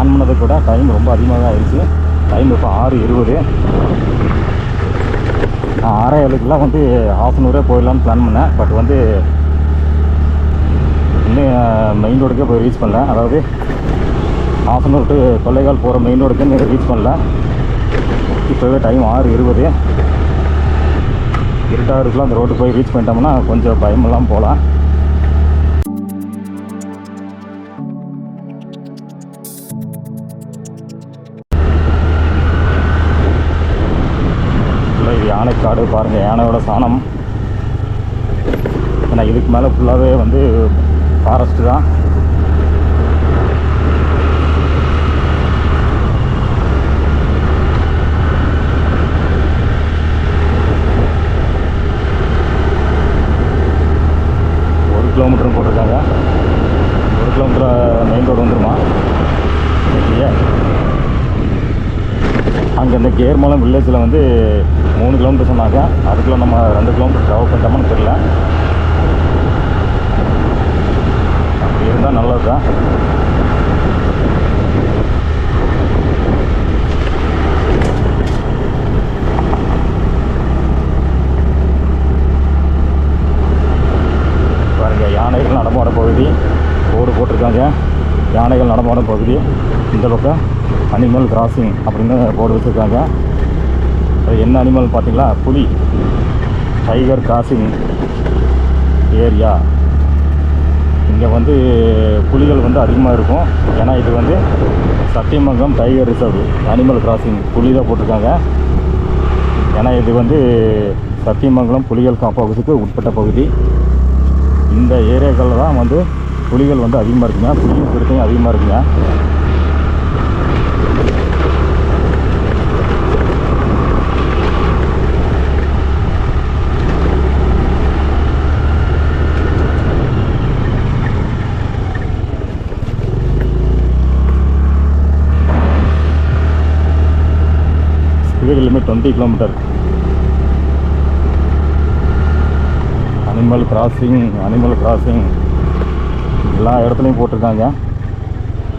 Plan பண்ணதை கூட time ரொம்ப அதிகமாக தான் ஆயிடுச்சு. டைம் இப்போ 6:20. நான் 6:07க்குலாம் வந்து ஆஃப்னூரே போயிடலான்னு பிளான் பண்ணேன். பட் வந்து இன்னும் மெயின் ரோடுக்கே போய் ரீச் பண்ணல. அதாவது ஆஃப்னூர் டு கொள்ளைக்கால் போகிற மெயின் ரோடுக்கே இன்னும் ரீச் பண்ணல. இப்போவே டைம் 6:20. இருட்டாக இருக்கலாம். அந்த ரோடு போய் ரீச் பண்ணிட்டோம்னா கொஞ்சம் பயமெல்லாம் போகலாம். யானைக்காடு பாருங்கள், யானையோட சாணம். ஏன்னா இதுக்கு மேலே ஃபுல்லாகவே வந்து ஃபாரஸ்ட்டு தான். கிலோமீட்டரும் போட்டிருக்காங்க. 1 கிலோமீட்டர் மெயின் ரோடு வந்துருமா இல்லையே. அங்கே இந்த கேர்மலம் வில்லேஜில் வந்து 3 கிலோமீட்டர் சொன்னாங்க. அதுக்குள்ளே நம்ம 2 கிலோமீட்டர் ட்ராவல் பண்ணிட்டோம்னு தெரியல. அப்படி இருந்தால் நல்லது தான். யானைகள் நடமாடும் பகுதி போர்டு போட்டிருக்காங்க. யானைகள் நடமாடும் பகுதி. இந்த பக்கம் அனிமல் கிராசிங் அப்படின்னு போர்டு வச்சுருக்காங்க. அது என்ன அனிமல் பார்த்தீங்களா? புலி. Tiger crossing area. இங்கே வந்து புலிகள் வந்து அதிகமாக இருக்கும். ஏன்னா இது வந்து Sathyamangalam tiger reserve animal crossing புலி தான் போட்டிருக்காங்க. ஏன்னா இது வந்து சத்தியமங்கலம் புலிகள் காப்பகத்துக்கு உட்பட்ட பகுதி. இந்த ஏரியாக்களில் தான் வந்து புலிகள் வந்து அதிகமாக இருக்குங்க. புலியும் சிறுத்தையும் அதிகமாக இருக்குங்க. Speed limit 20 kilometre. Animal crossing எல்லா இடத்துலையும் போட்டிருக்காங்க.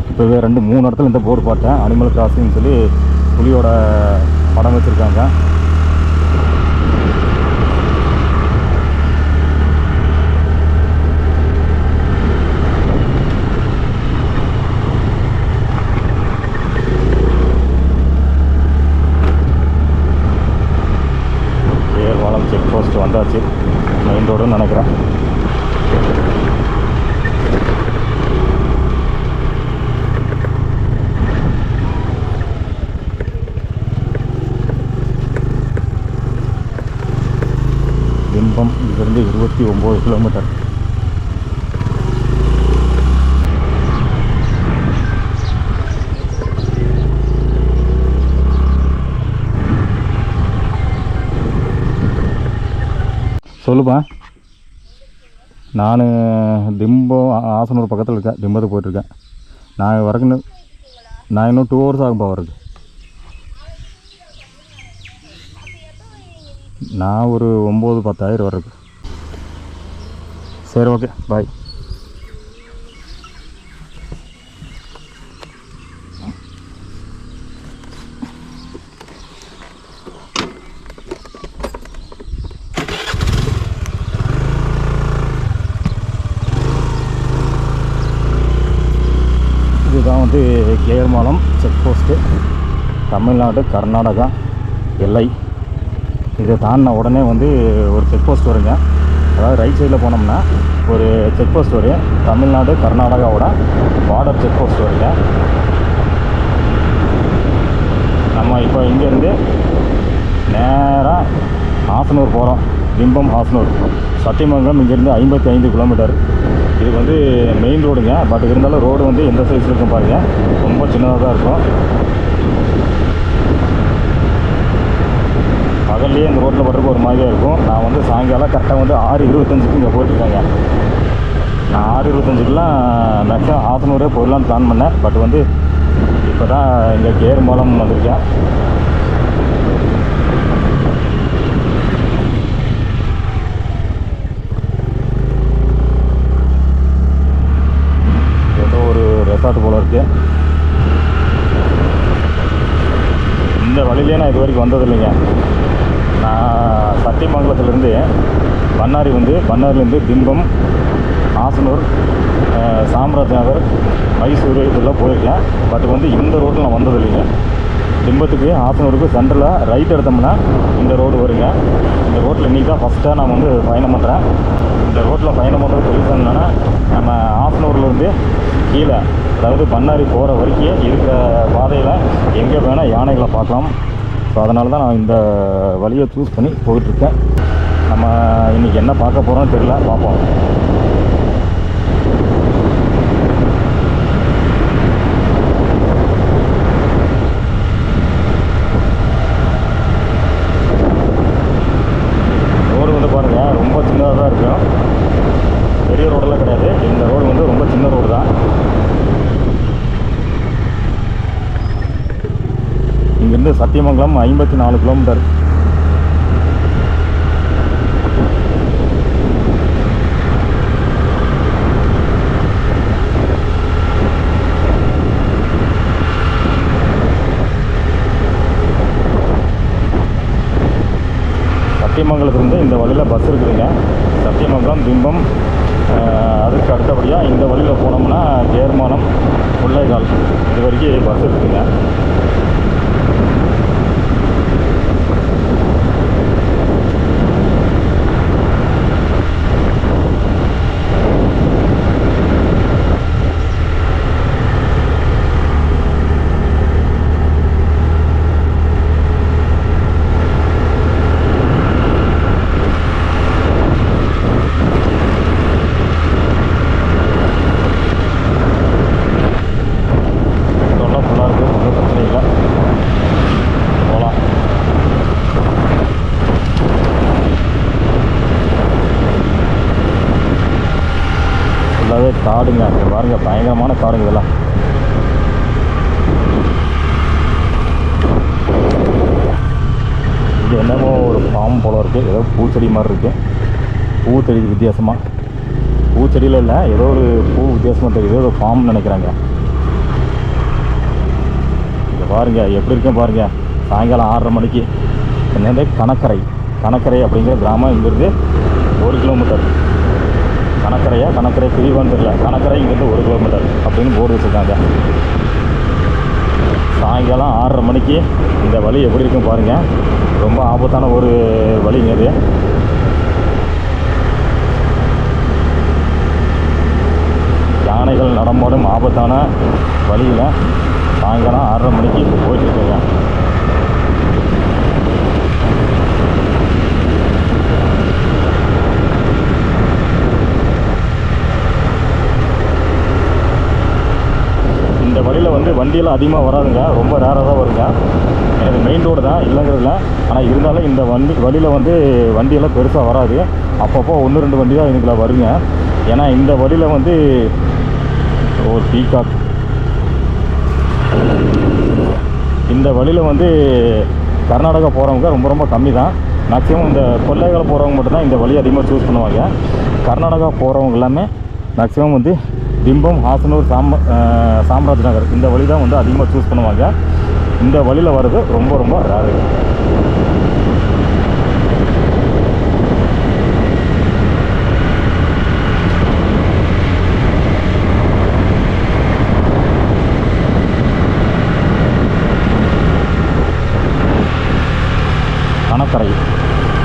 இப்போவே 2-3 இடத்துல இந்த போர்டு பார்த்தேன். அனிமல் கிராசிங்னு சொல்லி புலியோட படம் வச்சுருக்காங்க. ஏர்வாளம் செக் போஸ்ட் வந்தாச்சு. மெயின் ரோடுன்னு நினைக்கிறேன். திம்பம் இங்கிருந்து 29 கிலோமீட்டர். சொல்லுப்பா. நான் திம்பம் ஆசனூர் பக்கத்தில் இருக்கேன். திம்பத்துக்கு போயிட்டுருக்கேன். நான் வரக்குன்னு நான் இன்னும் 2 ஹவர்ஸ் ஆகும்பா வரது. நான் ஒரு 9-10 வர்றது. சரி, ஓகே, பாய். இதுதான் வந்து கேர்மலம் செக் போஸ்ட்டு. தமிழ்நாடு கர்நாடகா எல்லை. இதை தாண்டின உடனே வந்து ஒரு செக் போஸ்ட் வருங்க. அதாவது ரைட் சைடில் போனோம்னா ஒரு செக் போஸ்ட் வரும். தமிழ்நாடு கர்நாடகாவோட பார்டர் செக் போஸ்ட் வருங்க. நம்ம இப்போ இங்கேருந்து நேராக ஆசனூர் போகிறோம். திம்பம் ஆசனூர். சத்தியமங்கலம் இங்கேருந்து 55 கிலோமீட்டர். இது வந்து மெயின் ரோடுங்க. பட் இருந்தாலும் ரோடு வந்து எந்த சைஸில் இருக்கும் பாருங்கள். ரொம்ப சின்னதாக தான் இருக்கும். பகல்லையே இந்த ரோட்டில் போடுறதுக்கு ஒரு மாதிரியாக இருக்கும். நான் வந்து சாயங்காலம் கரெக்டாக வந்து 6:25க்கு இங்கே போயிட்டுருக்காங்க. நான் 6:25க்குலாம் மேக்ஸிமம் ஆசனூரே போயிடலான்னு பிளான் பண்ணேன். பட் வந்து இப்போ தான் இங்கே கேர்மலம் வந்திருக்கேன். ஏதோ ஒரு ரெசார்ட் போல் இருக்குது. இந்த வழியிலே நான் இது வரைக்கும் வந்தது இல்லைங்க. நான் சத்தியமங்கலத்துலேருந்து பண்ணாரி வந்து பண்ணாரிலேருந்து திம்பம், ஆசனூர், சாம்ராஜ் நகர், மைசூர் இதெல்லாம் போயிருக்கேன். பட் வந்து இந்த ரோட்டில் நான் வந்தது இல்லைங்க. திம்பத்துக்கு ஆசனூருக்கு சென்டரில் ரைட் எடுத்தோம்னா இந்த ரோடு வருங்க. இந்த ரோட்டில் இன்றைக்கி தான் ஃபஸ்ட்டாக நான் வந்து பயணம் பண்ணுறேன். இந்த ரோட்டில் பயணம் பண்ணுறது ரீசன் என்னென்னா, நம்ம ஆசனூர்லேருந்து கீழே அதாவது பண்ணாரி போகிற வரைக்கும் இருக்கிற பாதையில் எங்கே வேணால் யானைகளை பார்க்கலாம். ஸோ அதனால தான் நான் இந்த வழியை சூஸ் பண்ணி போயிட்டுருக்கேன். நம்ம இன்றைக்கி என்ன பார்க்க போகிறோன்னு தெரியல, பார்ப்போம். ரோடு வந்து பாருங்கள் ரொம்ப சின்னதாக தான் இருக்கும். பெரிய ரோடெல்லாம் கிடையாது. இந்த ரோடு வந்து ரொம்ப சின்ன ரோடு தான். இங்கேருந்து சத்தியமங்கலம் 54 கிலோமீட்டர். சத்தியமங்கலத்துலேருந்து இந்த வழியில் பஸ் இருக்குதுங்க. சத்தியமங்கலம், திம்பம், அதுக்கு அடுத்தபடியாக இந்த வழியில் போனோம்னா ஜேர்மானம், முல்லைகால் இது வரைக்கும் பஸ் இருக்குதுங்க. காடுங்க பாருங்க, பயங்கரமான காடுங்க இதெல்லாம். இது என்னமோ ஒரு ஃபார்ம் போல இருக்குது. ஏதோ பூச்செடி மாதிரி இருக்குது. பூச்செடி வித்தியாசமாக, பூச்செடியில் இல்லை, ஏதோ ஒரு பூ வித்தியாசமாக தெரியுது. ஏதோ ஃபார்ம்னு நினைக்கிறாங்க. இதை பாருங்கள் எப்படி இருக்கேன் பாருங்கள். சாயங்காலம் 6:30 மணிக்கு என்னது கணக்கரை அப்படிங்கிற கிராமம். இங்கேருந்து 1 கிலோமீட்டர். கணக்கரை பிரிவான்னு தெரியல. கணக்கரை இங்கேருந்து 1 கிலோமீட்டர் அப்படின்னு போர்டு வச்சுருக்காங்க. சாயங்காலம் 6:30 மணிக்கு இந்த வழி எப்படி இருக்கும் பாருங்கள். ரொம்ப ஆபத்தான ஒரு வழிங்க இது. யானைகள் நடமாடும் ஆபத்தான வழியில் சாயங்காலம் 6:30 மணிக்கு போயிட்டுருக்குங்க. இந்த வழியில் வந்து வண்டியெல்லாம் அதிகமாக வராதுங்க. ரொம்ப ரேராக தான் வருங்க. எனக்கு மெயின் ரோடு தான் இல்லைங்கிறதுல. ஆனால் இருந்தாலும் இந்த வழியில் வந்து வண்டியெல்லாம் பெருசாக வராது. அப்பப்போ 1-2 வண்டி தான் இதுக்குள்ள வருங்க. ஏன்னா இந்த வழியில் வந்து ஒரு பீகாக், இந்த வழியில் வந்து கர்நாடகா போகிறவங்க ரொம்ப ரொம்ப கம்மி தான். மேக்ஸிமம் இந்த கொல்லைகளை போகிறவங்க மட்டும்தான் இந்த வழியை அதிகமாக சூஸ் பண்ணுவாங்க. கர்நாடகா போகிறவங்க எல்லாமே மேக்ஸிமம் வந்து திம்பம், ஆசனூர், சாம்ராஜ் நகர் இந்த வழி தான் வந்து அதிகமாக சூஸ் பண்ணுவாங்க. இந்த வழியில் வர்றது ரொம்ப ரொம்ப ரேரு.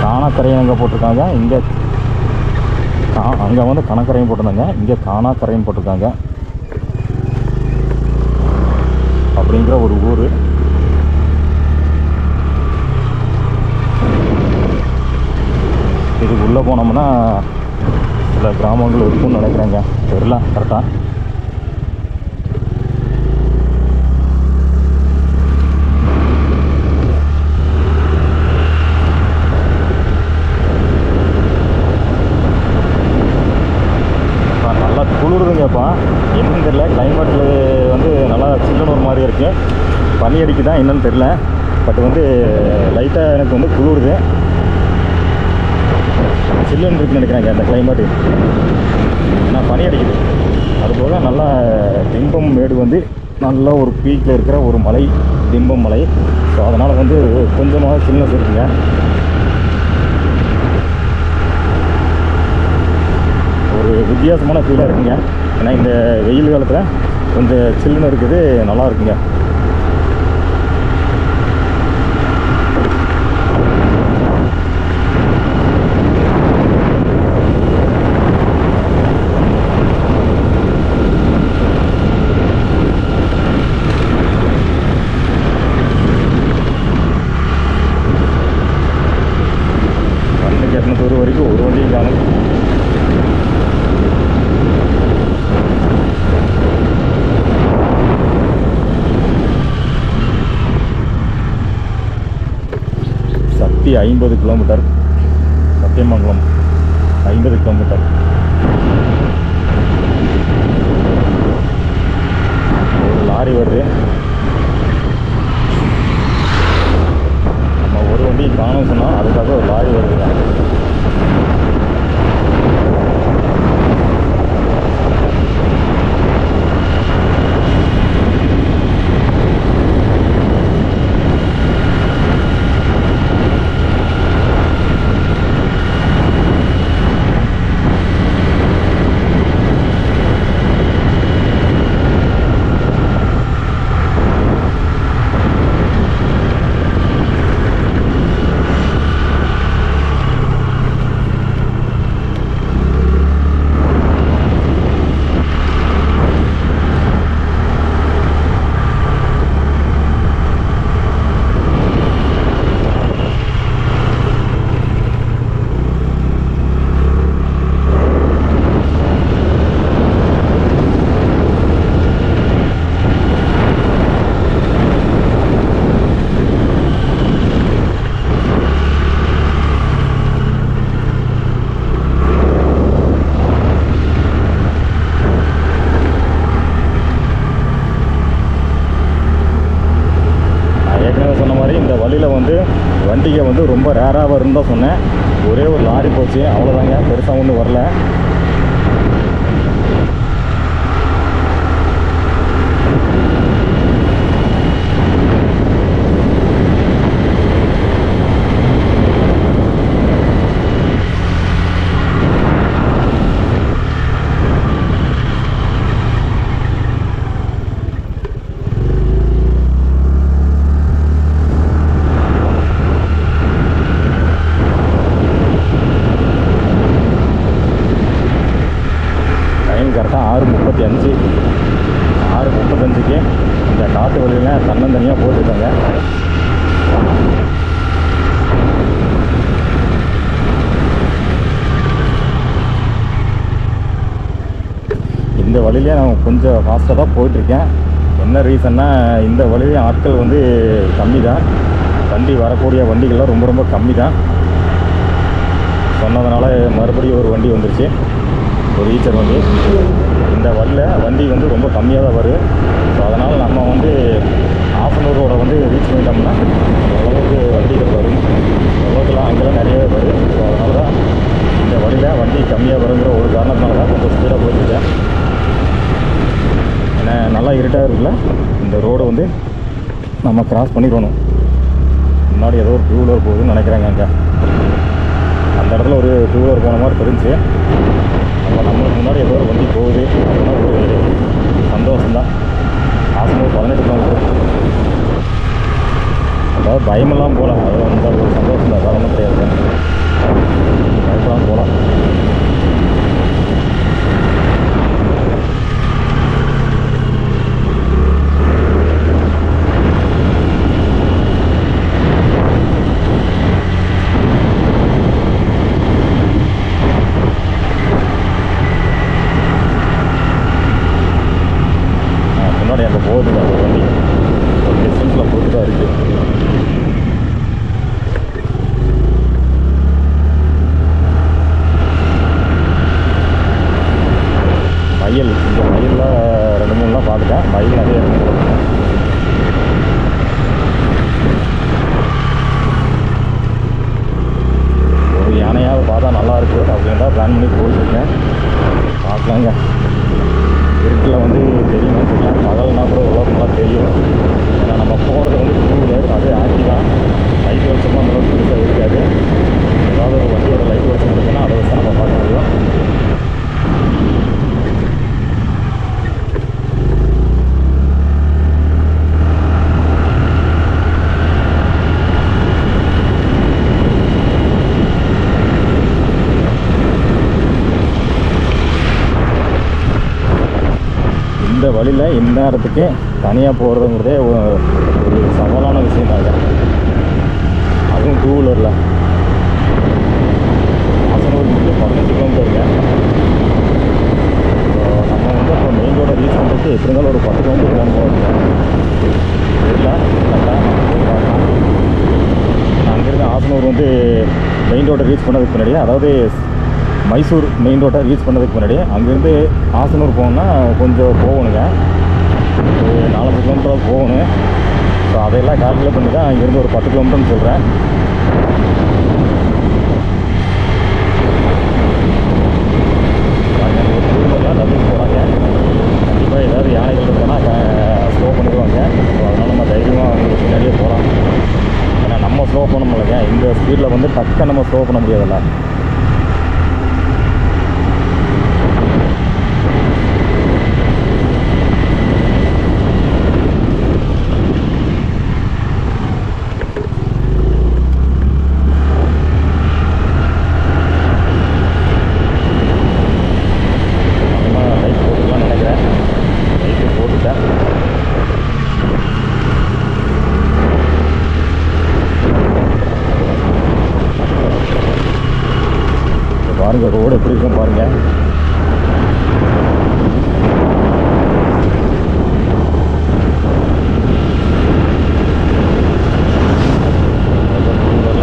காணக்கரையும் எங்கே போட்டிருக்காங்க. இங்கே அங்கே வந்து கணக்கரையும் போட்டிருந்தாங்க. இங்கே காணாக்கரையும் போட்டிருக்காங்க. அப்படிங்கிற ஒரு ஊர். இதுக்கு உள்ளே போனோம்னா சில கிராமங்கள் இருக்குன்னு நினைக்கிறேங்க. தெரியல கரெக்டாக. குளிருதுங்கப்பா, என்னன்னு தெரியல. கிளைமேட்டில் வந்து நல்லா சில்லுன்னு ஒரு மாதிரி இருக்குது. பனி அடிக்குதான் என்னன்னு தெரியல. பட் வந்து லைட்டாக எனக்கு வந்து குளிருது. சில்லுன்னு இருக்குன்னு நினைக்கிறாங்க அந்த கிளைமேட்டு. ஆனால் பனி அடிக்குது. அதுபோக நல்லா திம்பம் மேடு வந்து நல்ல ஒரு பீக்கில் இருக்கிற ஒரு மலை, திம்பம் மலை. ஸோ அதனால் வந்து கொஞ்சமாக சில்னஸ் இருக்குங்க. ஒரு வித்தியாசமான ஃபீலாக இருக்குங்க. ஏன்னா இந்த வெயில் காலத்தில் கொஞ்சம் சில்லுன்னு இருக்குது, நல்லா இருக்குங்க. வரைக்கும் ஒரு வண்டியும் காணும். சக்தி 50 கிலோமீட்டர், சத்தியமங்கலம் 50 கிலோமீட்டர். ஒரு லாரி வருது. நம்ம ஒரு வண்டி காணும் சொன்னால் அதுக்காக ஒரு லாரி வருதுங்க. வண்டிகை வந்து ரொம்ப ரேராக வரும்னு தான் சொன்னேன். ஒரே ஒரு லாரி போச்சு, அவ்வளோதாங்க. பெருசாக ஒன்றும் வரல. கரெக்டாக 6:35க்கு இந்த காட்டு வழியில் தன்னந்தனியாக போட்டுருக்காங்க. இந்த வழியிலே நான் கொஞ்சம் ஃபாஸ்ட்டாக தான் போயிட்டுருக்கேன். என்ன ரீசன்னா, இந்த வழியிலே ஆட்கள் வந்து கம்மி தான். வண்டி வரக்கூடிய வண்டிகள்லாம் ரொம்ப ரொம்ப கம்மி தான். சொன்னதுனால மறுபடியும் ஒரு வண்டி வந்துருச்சு, ஒரு ஈச்சர் வண்டி. இந்த வண்டி வந்து ரொம்ப கம்மியாக தான் வரும். ஸோ அதனால் நம்ம வந்து ஆஃபனூரோட வந்து ரீச் பண்ணிட்டோம்னா ஓரளவுக்கு வண்டிகள் வரும். ஓரளவுக்குலாம் அங்கெல்லாம் நிறையவே வரும். ஸோ அதனால தான் இந்த வழியில் வண்டி கம்மியாக வருங்கிற ஒரு காரணத்தினால தான் கொஞ்சம் ஸ்பீடாக போயிட்டுருக்கேன். ஏன்னா நல்லா இருட்டாக இருக்குல்ல, இந்த ரோடு வந்து நம்ம கிராஸ் பண்ணிடணும். முன்னாடி ஏதோ ஒரு டூ வீலர் போகுதுன்னு நினைக்கிறாங்க. அங்கே அந்த இடத்துல ஒரு டூ வீலர் போன மாதிரி தெரிஞ்சு, அப்போ நம்மளுக்கு முன்னாடி ஏதோ ஒரு வண்டி போகுது. அதெல்லாம் ஒரு சந்தோஷம்தான். ஆசனூர் 18 கிலோமீட்டர். அதாவது பயமெல்லாம் போகலாம், அது அந்த ஒரு சந்தோஷம் தான். அதெல்லாம் கிடையாது, பயப்படாமல் போகலாம். அங்கே போகுதுங்க அந்த வண்டி, ஒரு டிஸ்டன்ஸில் போட்டு தான் இருக்குது. மயில், இந்த மயிலில் 2-3 பார்த்துட்டேன். மயில் நிறைய இருக்குது. ஒரு யானையாவது பார்த்தா நல்லா இருக்குது அப்படின்ட்டா பிளான் பண்ணி போயிட்டுருக்கேன். பார்க்கலாங்க. இருட்டில் வந்து தெரியுமா தெரியல, பகல்னா கூட எவ்வளோ வழியில் இந்நேரத்துக்கு தனியாக போகிறதுங்கிறதே ஒரு சவாலான விஷயம் தாங்க. அதுவும் 2 வீலரில். ஆசனூருக்கு 15 கிலோமீட்டருங்க. நம்ம வந்து இப்போ மெயின் ரோடை ரீச் பண்ணுறதுக்கு எப்படி இருந்தாலும் ஒரு 10 கிலோமீட்டர் போகணும் தெரியல. அங்கேருந்து ஆசனூர் வந்து மெயின் ரோட்டை ரீச் பண்ணதுக்கு முன்னாடியே, அதாவது மைசூர் மெயின் ரோட்டை ரீச் பண்ணதுக்கு முன்னாடியே அங்கேருந்து ஆசனூர் போகணுன்னா கொஞ்சம் போகணுங்க. ஒரு 4-5 கிலோமீட்டர் போகணும். ஸோ அதையெல்லாம் கால்குலேட் பண்ணி தான் இங்கேருந்து ஒரு 10 கிலோமீட்டர்னு சொல்கிறேன். டபுள் போகிறாங்க. கண்டிப்பாக ஏதாவது யானைகள் இருக்குன்னா ஸ்லோ பண்ணிடுவாங்க. ஸோ அதனால் நம்ம தைரியமாக அவங்களுக்கு பின்னாடியே போகலாம். ஏன்னா நம்ம ஸ்லோ பண்ண முடியலைங்க. இந்த ஸ்பீடில் வந்து டக்குன்னு நம்ம ஸ்லோ பண்ண முடியாதுல்ல. பாருங்கள் ரோடு எப்படி இருக்கும் பாருங்கள்.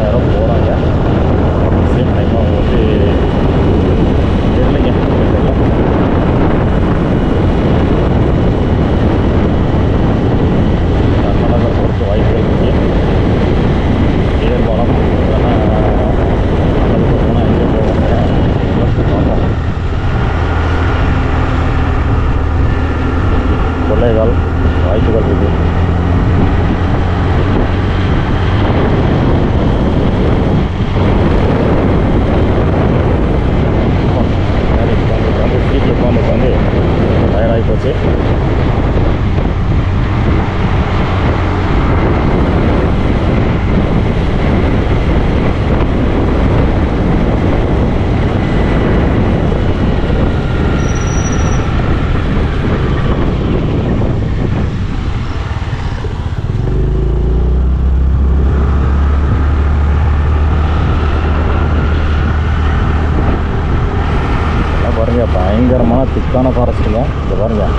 யாரும் போகிறாங்க. சேம் டைம் அவங்க வந்து தெரியலைங்க. கர்நாடகா போகிறதுக்கு வாய்ப்பு இருக்குது. ஏர்பாலம் இல்லைன்னா நல்லது போனால் எங்கே போவாங்க பார்ப்போம். கொள்ளைகால் வாய்ப்புகள் இருக்குது. வந்து சீட்டில் உட்காந்து டயர்டாகி போச்சு. பயங்கரமான திக்கான ஃபாரஸ்ட்டுங்க. இதை பாருங்கள்.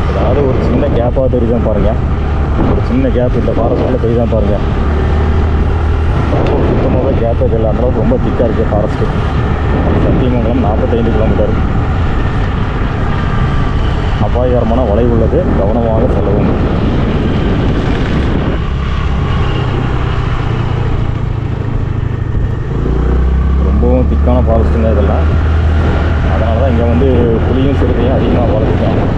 ஏதாவது ஒரு சின்ன கேப்பாக தெரியுதான் பாருங்கள். ஒரு சின்ன கேப் இந்த ஃபாரஸ்ட்டில் தெரியுதான் பாருங்கள். சுத்தமாகவே கேப்பே தெரியல. அந்தளவுக்கு ரொம்ப திக்காக இருக்குது ஃபாரஸ்ட்டு. சத்தியமங்கலம் 45 கிலோமீட்டர். அபாயகரமான வளைவு உள்ளது, கவனமாக செல்லவும். ரொம்பவும் திக்கான ஃபாரஸ்ட்டுங்க இதெல்லாம். அதனால தான் இங்கே வந்து புலியும் சிறுத்தையும் அதிகமாக வளர்த்துட்டாங்க.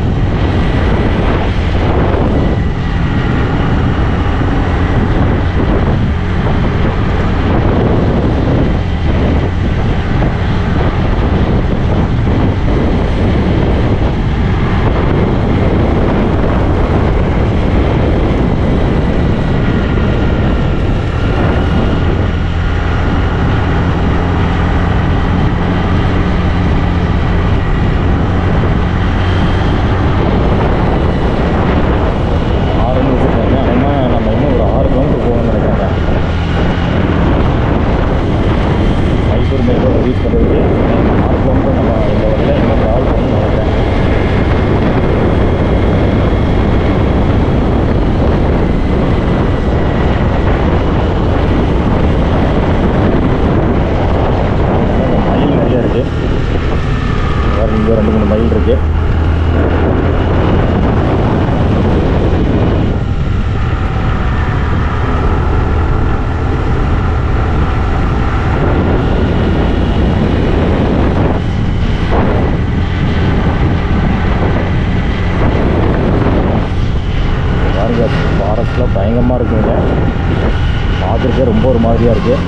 இங்கே 2-3 மைல் இருக்குது. பாருங்க ஃபாரஸ்ட்லாம் பயங்கரமாக இருக்குங்க. பார்க்குறதுக்கே ரொம்ப ஒரு மாதிரியாக இருக்குது.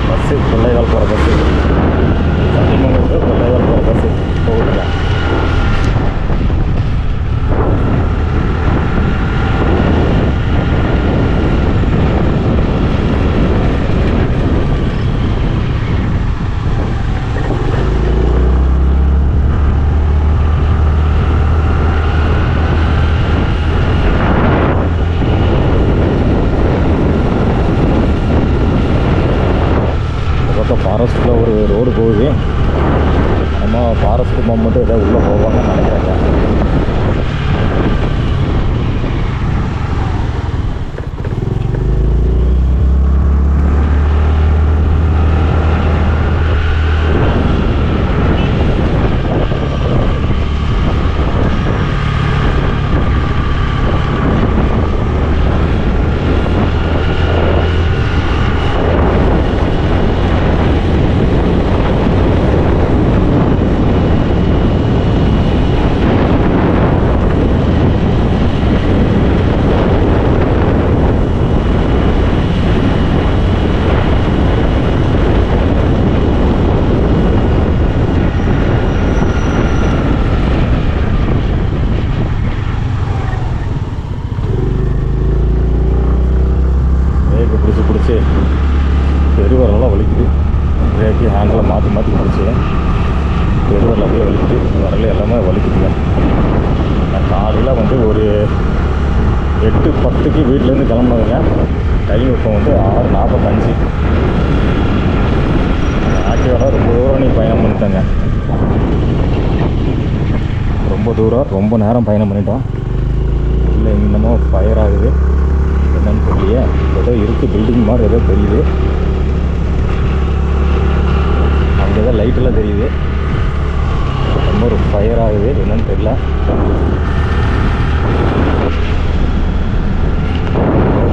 பஸ்ஸு கொள்ளைகால் போகிற பஸ்ஸு சத்தியமங்கலத்துக்கு கொள்ளைகால் போகிற பஸ்ஸு போகுதுங்க. நான் காலையில் வந்து ஒரு 8:10க்கு வீட்டிலேருந்து கிளம்புனதுங்க. டைம் இப்போ வந்து 6:45. ஆக்டிவாக ரொம்ப தூரம் நீ பயணம் பண்ணிட்டேங்க. ரொம்ப தூரம் ரொம்ப நேரம் பயணம் பண்ணிட்டோம். இல்லை இன்னமும் ஃபயர் ஆகுது, என்னன்னு தெரியலையே. ஏதோ இருக்குது, பில்டிங் மாதிரி ஏதோ தெரியுது. அங்கே ஏதோ லைட்டெல்லாம் தெரியுது. ரொம்ப ஒரு ஃபயர் ஆகுது, என்னன்னு தெரியல.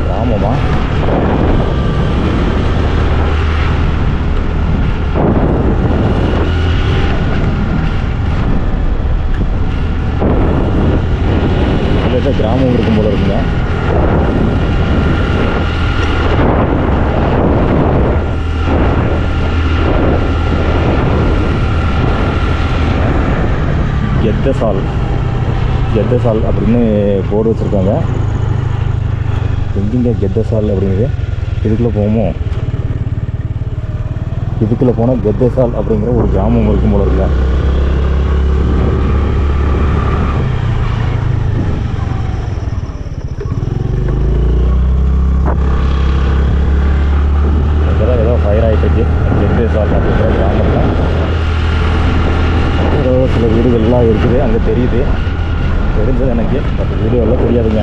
கிராமமா? இல்லை கிராமம் இருக்கும் போல இருக்குங்க. கெத்தசால் அப்படின்னு போர்டு வச்சுருக்காங்க. எங்கேங்க கெத்தசால் அப்படிங்கிறது? இதுக்குள்ளே போவோமோ? இதுக்குள்ளே போனால் கெத்தசால் அப்படிங்கிற ஒரு கிராமம் இருக்கும் போல இருக்குங்க. இதெல்லாம் ஏதோ ஃபயர் ஆகிட்டுருக்கு கெத்தசால் அப்படிங்கிற கிராமத்தில். ஏதோ சில வீடுகள்லாம் இருக்குது அங்கே தெரியுது, தெரிஞ்சது எனக்கு. பட் வீடியோலாம் தெரியாதுங்க.